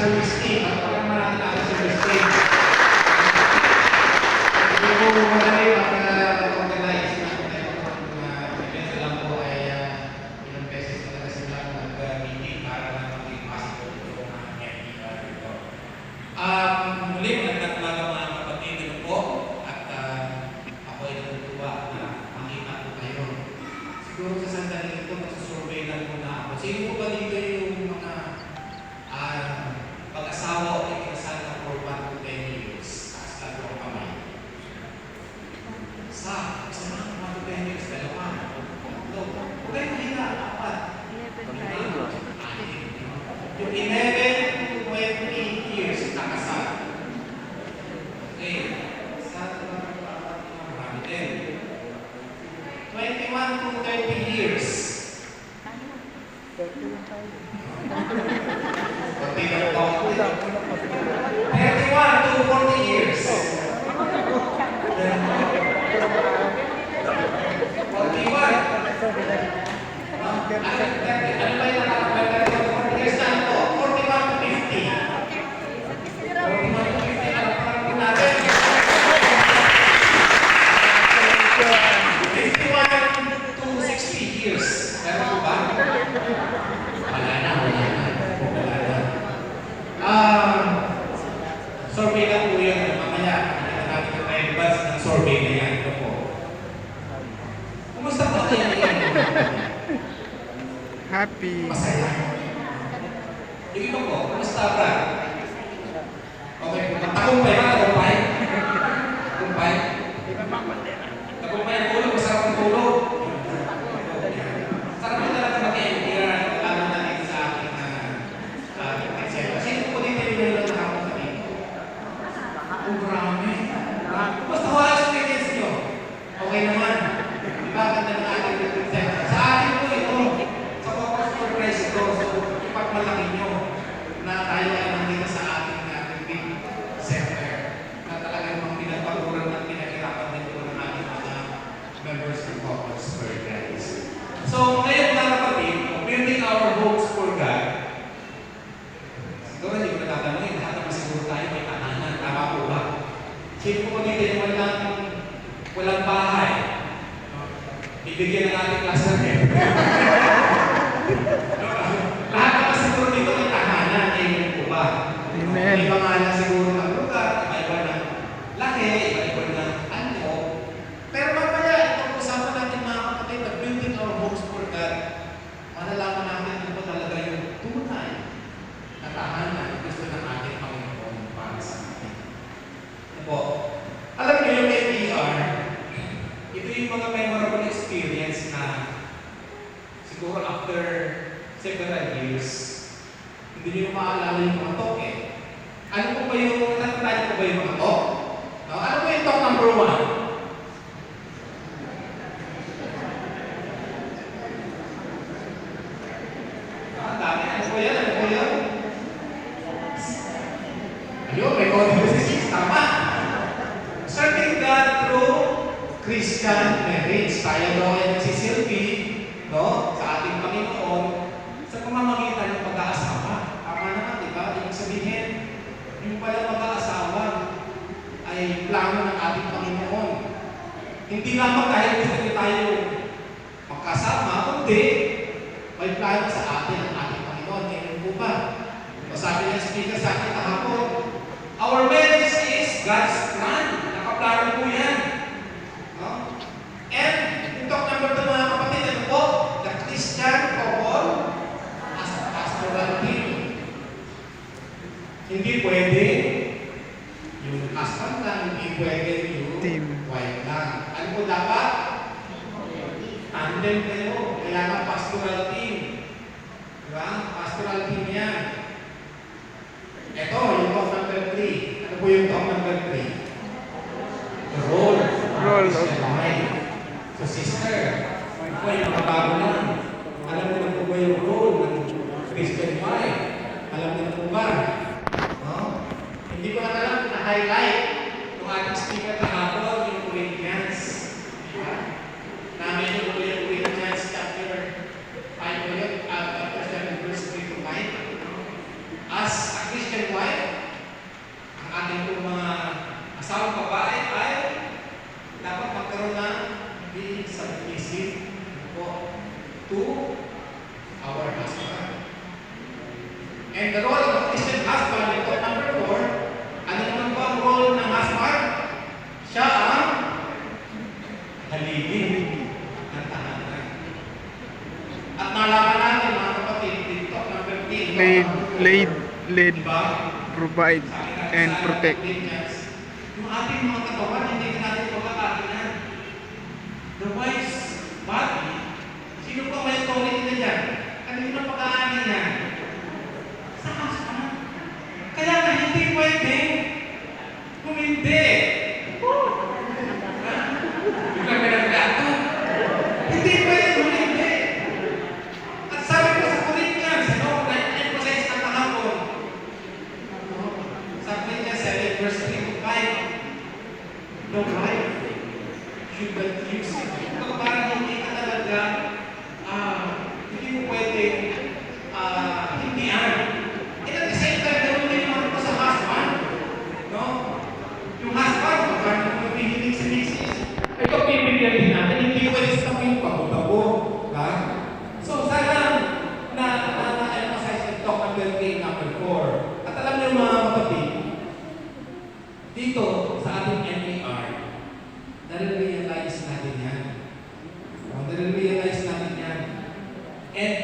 service team. At pag naman natin ang service team. Hindi po madali mag-organize na events lang po ay ilang beses talaga sila nag-meeting para lang maging possible po ng NEPI dito. Muli, magandang umaga mga kapatid dito po at ako ay natutuwa na makita po kayo. Siguro sa sandali ito, magsusurvey lang muna ako. Sino po ba dito yung mga pag-asawa o ikinasal na for 1 to 10 years? Taas lang po ang kamay. Isa na ang 1 to 10 years, dalawa. Huwag kayo mahina, 4. Yung 11 to 20 years, kakasal. Okay. Marami din. 21 to 30 years. 31 to 40 years. 41. Ano ba yung nakakabalik? 40 years na ito. 41 to 50. 41 to 50. Ano pa lang po natin? 51 to 60 years. Meron po ba? Wala na. Survey lang po yun. Mamaya, nakita natin yung relevance ng survey na yan. Ito po. Kumusta po kayo ngayon? Happy. Masaya. Yung iba po, kumusta ba? Okay, takumpay ba? Takumpay? Takumpay? Takumpay ang tulog, masarap ang tulog. Sarap mo talaga mag-endear, lalo na dito sa aking eksena. Sino po dito yung meron na nakapunta dito? Marami. Basta wala sa audience nyo. Okay naman. Diba, ganda ng ating representative. Sa akin po ito, sa Focus for Christ ito, so ipagmalaki nyo na tayo ay nandito sa ating big center na talagang mga pinagpaguran at pinaghirapan dito ng ating mga members ng Focus for Christ. So, ngayon mga kapatid, building our homes for God. Siguro hindi ko natatanungin, lahat naman siguro tayo may tahanan. Tama po ba? Sino po dito yung walang bahay? Ibigyan ng ating cluster head. Lahat naman siguro dito may tahanan. Amen po ba? Amen. May pangalan siguro ng lugar, iba-iba ng laki, iba-iba ng ano. Pero mamaya, itong usapan natin mga kapatid, na building our homes for God, malalaman natin ano po talaga yung tunay na tahanan gusto ng ating Panginoon para sa atin. Ano po? Alam niyo yung NPR, ito yung mga memorable experience na siguro after several years, hindi niyo maalala yung mga talk eh. Ano po ba yung, natatayo po ba yung mga talk? No? Ano po yung talk number 1? Ano po yan? Ano po yan? Ayun, may code tama. Serving God through Christian marriage. Tayo daw ay nagsisilbi, no, sa ating Panginoon sa pamamagitan ng pag-aasawa. Tama naman, di ba? Ibig sabihin, yung pala pag-aasawa ay plano ng ating Panginoon. Hindi lamang dahil gusto niya tayo magkasama, kundi may plano sa atin ang ating Panginoon. Ngayon po ba? O sabi ng speaker sa akin kahapon, our marriage is God's plan. Nakaplano po yan. No? And, yung talk number 2 mga kapatid, ano po? The Christian couple as a pastoral team. Hindi pwede yung husband lang, hindi pwede yung Team. wife lang. Ano po dapat? Tandem kayo. Kaya nga pastoral team. Diba? Pastoral team yan. Ito, yung talk number 3. Ano po yung talk number 3? The role of Christian wife. So sister, po yung mga bago lang. Alam mo na po ba yung role ng Christian wife? Alam mo na po ba? No? Hindi ko na alam na highlight kung ating speaker kahapon yung Corinthians. Diba? Namin yung Corinthians chapter 5 chapter 7 verse 3 to 5. As a Christian our husband. And the role of a Christian husband, ito number 4, ano naman ba ang role ng husband? Siya ang haligi ng tahanan. At nalaman natin mga kapatid, dito number 10, Lead, diba? provide, and protect. Yung ating mga katawan, hindi na natin pagkakakinan. The wife's body, sino pa may authority na dyan? Kanino na pagkaani niya? Sa husband. Kaya nga hindi pwede. Kung hindi. Biglang may naglato. Hindi pwede kung hindi. At sabi ko sa Corinthians, emphasize na kahapon. Sa Corinthians 7, verse 3 to 5, the wife should not use it. Kung parang hindi ka talaga, hindi mo pwede hindihan. And at the same time, ganoon din naman ito sa husband. No? Yung husband, parang mabihilig sa misis. Ito, pibigyan din natin, hindi pwede sa yung pagbago. So, sana na-emphasize ito number 3, number 4. At alam niyo mga kapatid, dito sa ating MAR, nare-realize natin yan. Nare-realize natin yan. And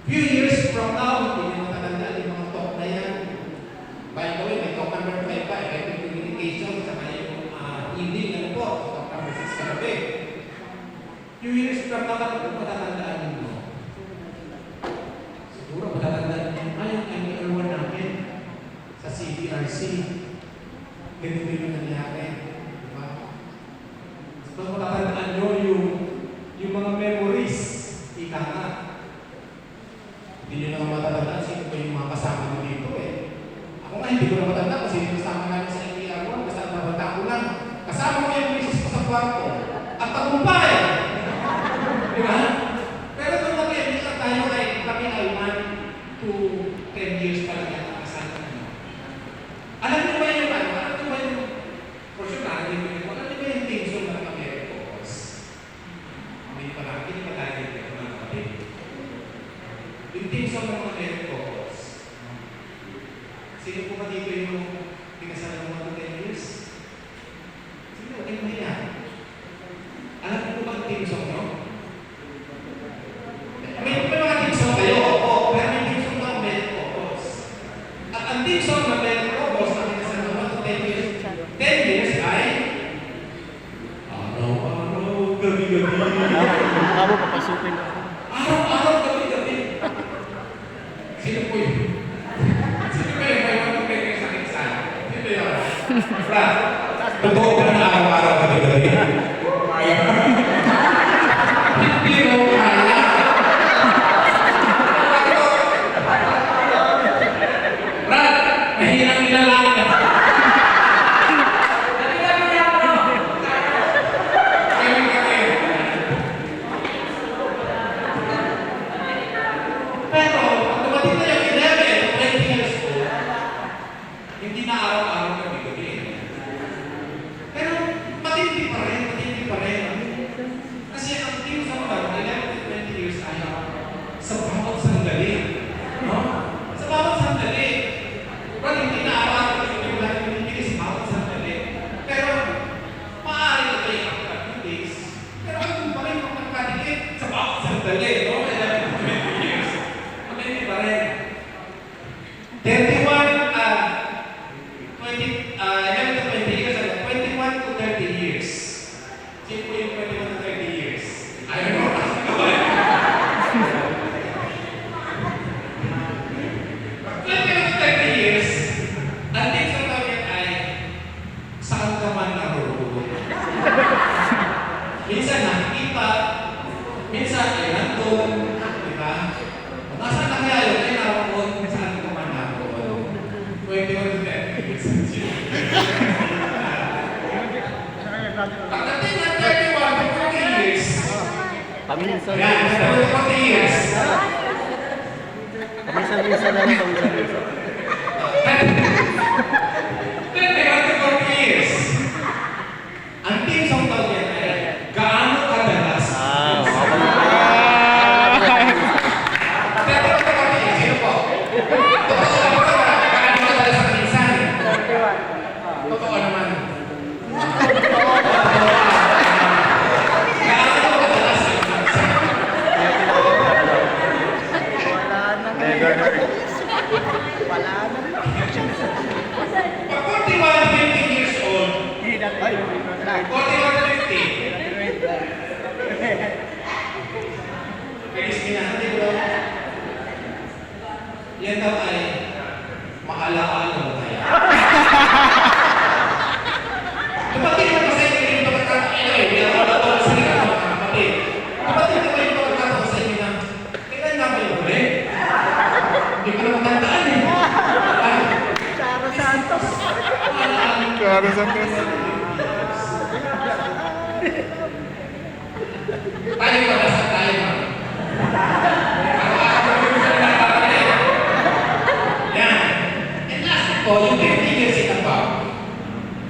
few years from now, hindi nyo matatandaan yung mga talk na yan. By the way, may talk number 5 pa, effective communication, saka yung evening, ano po, talk number 6 kagabi. Few years from now, kung matatandaan nyo, siguro matatandaan nyo, yung MAR namin sa CDRC. Ganito yung nangyari. Diba? So, matatandaan nyo yung mga memories. Ika nga. Hindi nyo naman matatandaan sino ba yung mga kasama nyo dito eh. Ako nga hindi ko na matandaan kung sino kasama namin sa MPR1. Basta nabata ko lang. Kasama ko yung misis ko sa kwarto. At tagumpay! Diba? Pero nung nag-MPR tayo ay kami ay 1 to 10 years pa lang yan ang kasama nyo. Alam nyo ba yung ano? Alam nyo ba yung for sure na, alam nyo ba yung things yung mga Amerikos? Hindi pa lang, hindi pa tayo dito mga kapatid. Yung things yung mga Amerikos, sino po ba dito yung pinasal ng mga 10 years? Sino? Huwag kayong mahiya. Alam nyo po ba ang things yung nyo? May mga things yung kayo, oo, pero may things yung mga Amerikos. At ang things yung mga Amerikos, 10 years ay araw-araw, gabi-gabi. Ako papasukin ako. Araw-araw, gabi-gabi. Sino po yun? Sino ba yung may mga pwede sa kinsan? Sino yun? Brad, totoo ba na araw-araw, gabi-gabi? Kaya. Hindi mo kaya. Brad, mahirang nilalaki na. Pero, pag dumating na yung 11 to 20 years old, hindi na araw-araw gabi-gabi. Pero, matindi pa rin. Kasi ang team sa mga 11 to 20 years ay sa bawat sandali. No? Sa bawat sandali. Well, hindi na araw-araw gabi-gabi sa bawat sandali. Pero, maaari na kayo after a few days. Pero, ano pa rin kung nagkadikit sa bawat sandali. No? 11 to 20 years. Hindi pa rin. 11 to 20 years, 21 to 30 years. Sino po yung 21 to 30 years? I don't know. 21 to 30 years, ang things na tawag ay saan ka man naroon. Minsan nakikita, minsan ay nandun, di ba? Nasaan na kaya yun? Ay naroon, saan ka man naroon. 21 to 30 years. Pagdating ng 31 to 40 years, Paminsan. yan, 40 years, Paminsan-minsan na lang, paminsan-minsan. 31 to 40 years, ang team sa tawag yan ay gaano kadalas. Bilis minahati ko. Yan daw ay maalaala mo kaya. Kapatid mo kasi yung pagkakataon, anyway, may nakakataon sa inyo mga kapatid. Kapatid mo yung pagkakataon sa inyo na, kailan nga ba yung huli? Hindi ko na matandaan eh. Caro Santos. Tayo pagkasal tayo mga. Yan. And last of all, yung 50 years in above.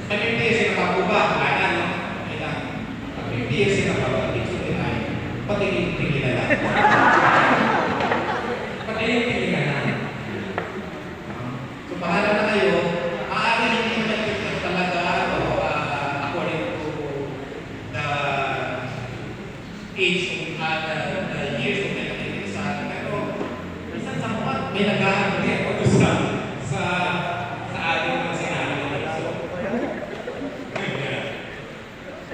Pag 50 years in above po ba? Kaya no? Kailan? Pag 50 years in above, ibig sabihin ay patingin-tingin na lang. Patingin-tingin na lang. So, bahala na kayo. Maaari hindi naman tingin talaga according to the age of the years of the sa atin. Pero, minsan sa mga may nag-ahang din ako sa ating mga sinabi nila. So,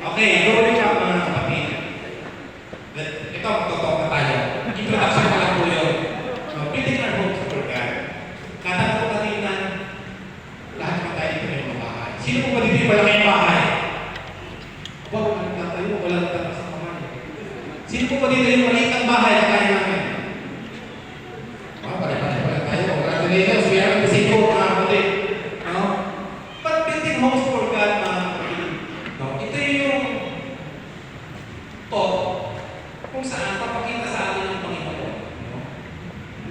okay, going up mga kapatid. Ito, magtotalk na tayo. Introduction pa lang po yun. Building our homes for God. Katanong ko kanina, lahat naman tayo dito may mga bahay. Sino po ba dito yung malaking bahay? Wag, walang tayo, walang tayo sa kamay. Sino po ba dito yung maliit ang bahay na kaya namin? Pare-pare tayo. Congratulations, we are the same boat, mga kapatid. No? But building homes for God, mga kapatid. No? Ito yung thought kung saan papakita sa atin ng Panginoon. No?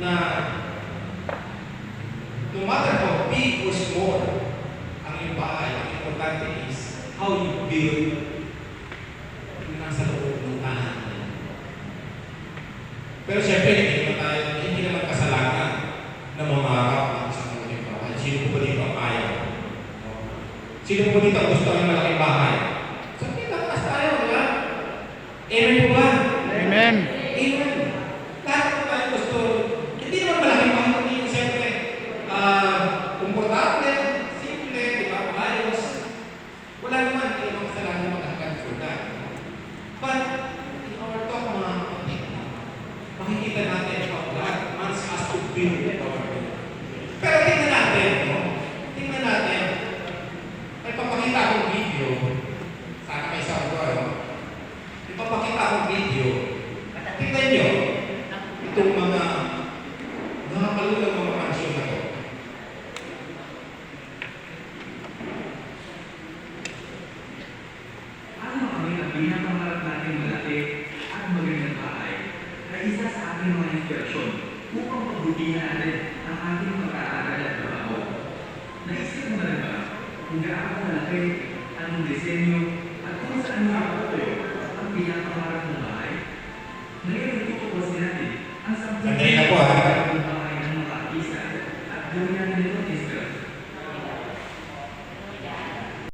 Na no matter how big or small ang iyong bahay, ang importante is how you build yung nasa loob ng tahanan. Pero siyempre, hindi naman kasalanan na mangarap ng isang malaking bahay. Sino po ba dito ang ayaw? No? Sino po ba dito ang gusto ng malaking bahay? Sabi, lakas tayo, di ba? Amen po ba? Amen. Amen. Lahat po tayo gusto. Hindi naman malaking bahay, hindi siyempre komportable, simple, di ba? Maayos. Wala naman, hindi naman kasalanan magkakaroon for that. But, in our talk, mga kapatid, makikita natin how God wants us to build our home. Pero tingnan natin, no? Tingnan natin. May papakita akong video. Sana may sound ko, no? May papakita akong video. Tingnan nyo. Itong mga nakakalulang mga mansyon na to. Ano kami na pinapangarap natin malaki at magandang bahay na isa sa ating mga inspirasyon upang pagbutihan natin ang ating pag-aaral at trabaho. Naisip mo na rin ba kung gaano kalaki, anong disenyo at kung saan nakatuloy ang pinapangarap ng bahay?